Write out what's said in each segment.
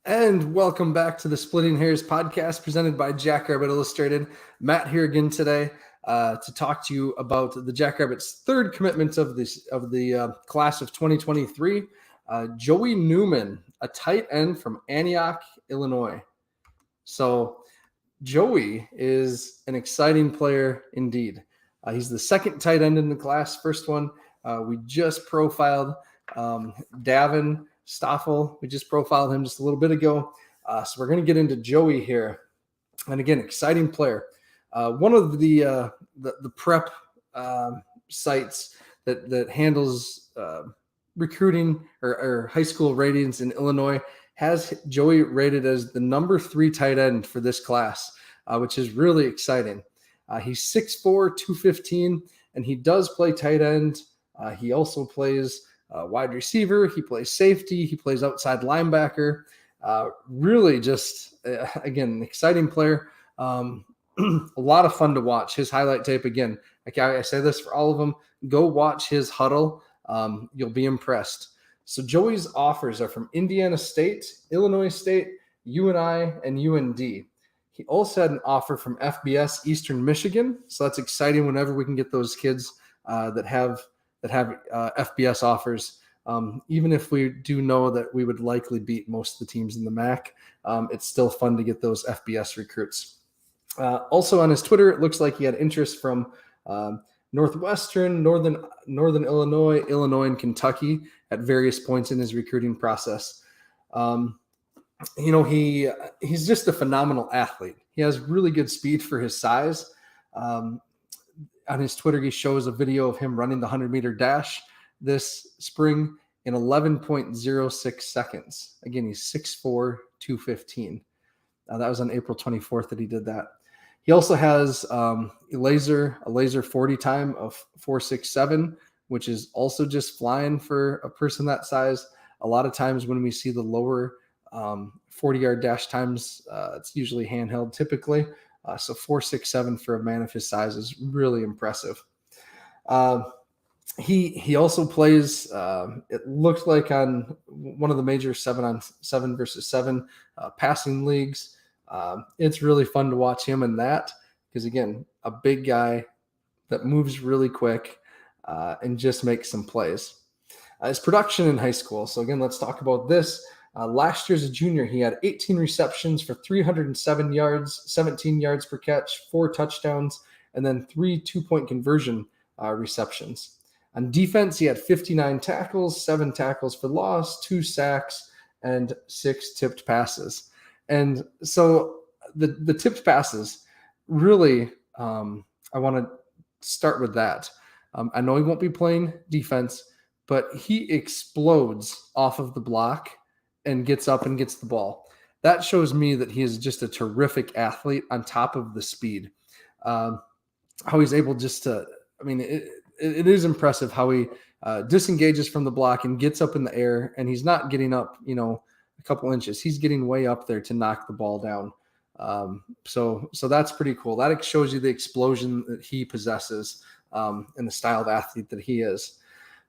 And welcome back to the Splitting Hairs podcast presented by Jackrabbit Illustrated. Matt here again today to talk to you about the Jackrabbit's third commitment of the class of 2023, Joey Neumann, a tight end from Antioch, Illinois. So Joey is an exciting player indeed. He's the second tight end in the class. First one we just profiled, Davin Stoffel. We just profiled him just a little bit ago. So we're going to get into Joey here. And again, exciting player. One of the prep sites that handles recruiting or high school ratings in Illinois has Joey rated as the number 3 tight end for this class, which is really exciting. He's 6'4", 215, and he does play tight end. He also plays wide receiver. He plays safety. He plays outside linebacker. Really just, again, an exciting player. A lot of fun to watch. His highlight tape, again, I say this for all of them, go watch his huddle. You'll be impressed. So Joey's offers are from Indiana State, Illinois State, UNI, and UND. He also had an offer from FBS Eastern Michigan. So that's exciting whenever we can get those kids that have FBS offers. Even if we do know that we would likely beat most of the teams in the MAC, it's still fun to get those FBS recruits. Also on his Twitter, it looks like he had interest from Northwestern, Northern Illinois, and Kentucky at various points in his recruiting process. He's just a phenomenal athlete. He has really good speed for his size. On his Twitter, he shows a video of him running the 100-meter dash this spring in 11.06 seconds. Again, he's 6'4", 215. That was on April 24th that he did that. He also has a laser 40 time of 4.67, which is also just flying for a person that size. A lot of times when we see the lower 40-yard dash times, it's usually handheld typically. So 4.67 for a man of his size is really impressive. He also plays, it looks like on one of the major 7-on-7 versus 7 passing leagues. It's really fun to watch him in that because, again, a big guy that moves really quick and just makes some plays. His production in high school. So, again, let's talk about this. Last year as a junior, he had 18 receptions for 307 yards, 17 yards per catch, 4 touchdowns, and then 3 2-point conversion receptions. On defense, he had 59 tackles, 7 tackles for loss, 2 sacks, and 6 tipped passes. And so the tipped passes, really, I want to start with that. I know he won't be playing defense, but he explodes off of the block and gets up and gets the ball. That shows me that he is just a terrific athlete on top of the speed. How he's able just to, it is impressive how he disengages from the block and gets up in the air, and he's not getting up, a couple inches. He's getting way up there to knock the ball down. So that's pretty cool. That shows you the explosion that he possesses and the style of athlete that he is.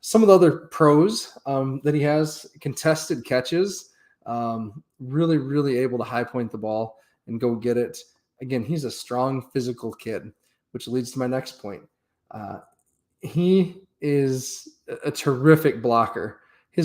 Some of the other pros that he has, contested catches, really, really able to high point the ball and go get it. Again, he's a strong physical kid, which leads to my next point. He is a terrific blocker.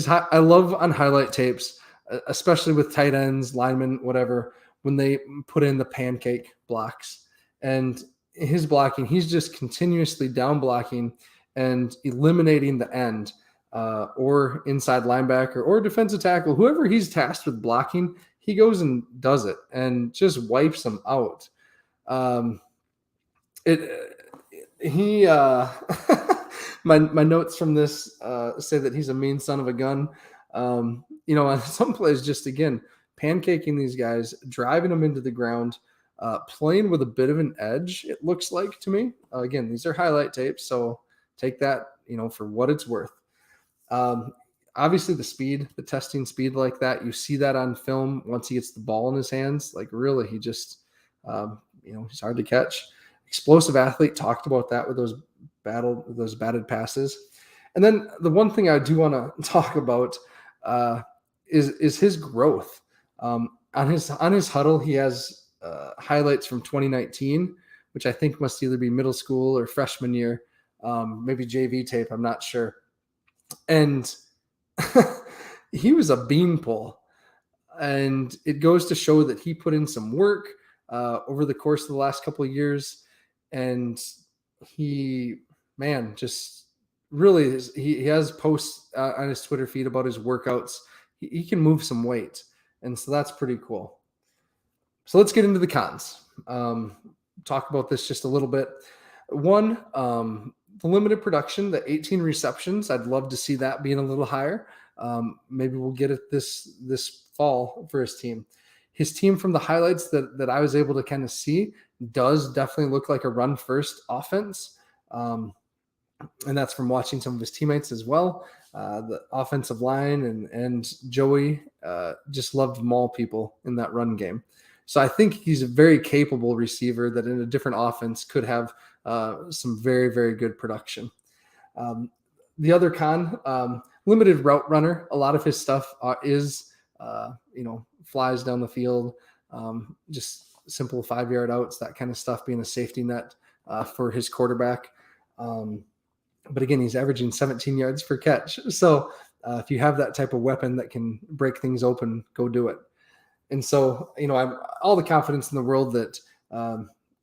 I love on highlight tapes, especially with tight ends, linemen, whatever, when they put in the pancake blocks. And his blocking, he's just continuously down blocking and eliminating the end or inside linebacker or defensive tackle, whoever he's tasked with blocking, he goes and does it and just wipes them out. My notes from this say that he's a mean son of a gun. On some plays, just again, pancaking these guys, driving them into the ground, playing with a bit of an edge, it looks like to me. Again, these are highlight tapes, so take that, for what it's worth. Obviously the speed, the testing speed like that, you see that on film once he gets the ball in his hands. Like really, he just, he's hard to catch. Explosive athlete, talked about that with those batted passes. And then the one thing I do want to talk about is his growth. On his huddle, he has highlights from 2019, which I think must either be middle school or freshman year, maybe JV tape. I'm not sure. And he was a beanpole. And it goes to show that he put in some work over the course of the last couple of years. And he, man, just really he has posts on his Twitter feed about his workouts. He can move some weight. And so that's pretty cool. So let's get into the cons. Talk about this just a little bit. One, the limited production, the 18 receptions. I'd love to see that being a little higher. Maybe we'll get it this fall for his team. His team, from the highlights that I was able to kind of see, does definitely look like a run first offense. And that's from watching some of his teammates as well. The offensive line and Joey just loved maul people in that run game. So I think he's a very capable receiver that in a different offense could have some very, very good production. The other con, limited route runner. A lot of his stuff is, flies down the field, just simple 5-yard outs, that kind of stuff, being a safety net for his quarterback. But again, he's averaging 17 yards per catch. So if you have that type of weapon that can break things open, go do it. And so, I'm all the confidence in the world that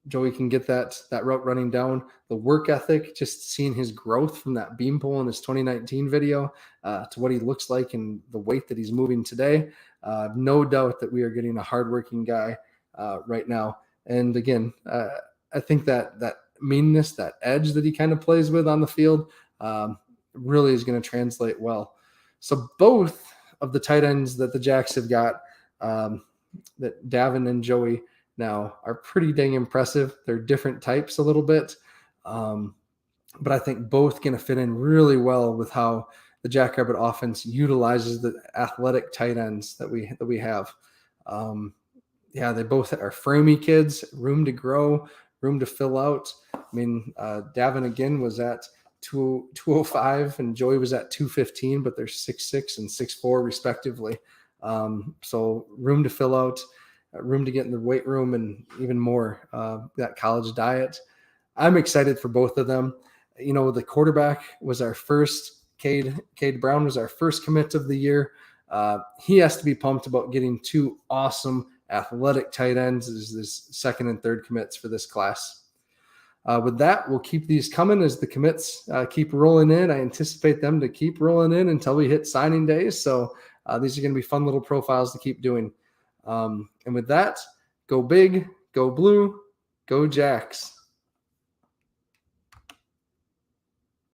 Joey can get that route running down. The work ethic, just seeing his growth from that beanpole in his 2019 video to what he looks like and the weight that he's moving today. No doubt that we are getting a hardworking guy right now. And again, I think that meanness, that edge that he kind of plays with on the field really is going to translate well. So both of the tight ends that the Jacks have got, that Davin and Joey now, are pretty dang impressive. They're different types a little bit, but I think both going to fit in really well with how the Jackrabbit offense utilizes the athletic tight ends that we have. They both are framey kids, room to grow, room to fill out. I mean, Davin again was at 205 and Joey was at 215, but they're 6'6" and 6'4" respectively. So room to fill out, room to get in the weight room, and even more, that college diet. I'm excited for both of them. The quarterback was our first, Cade Brown was our first commit of the year. He has to be pumped about getting two awesome athletic tight ends as his second and third commits for this class. With that, we'll keep these coming as the commits keep rolling in. I anticipate them to keep rolling in until we hit signing days. So these are going to be fun little profiles to keep doing. And with that, go big, go blue, go Jacks.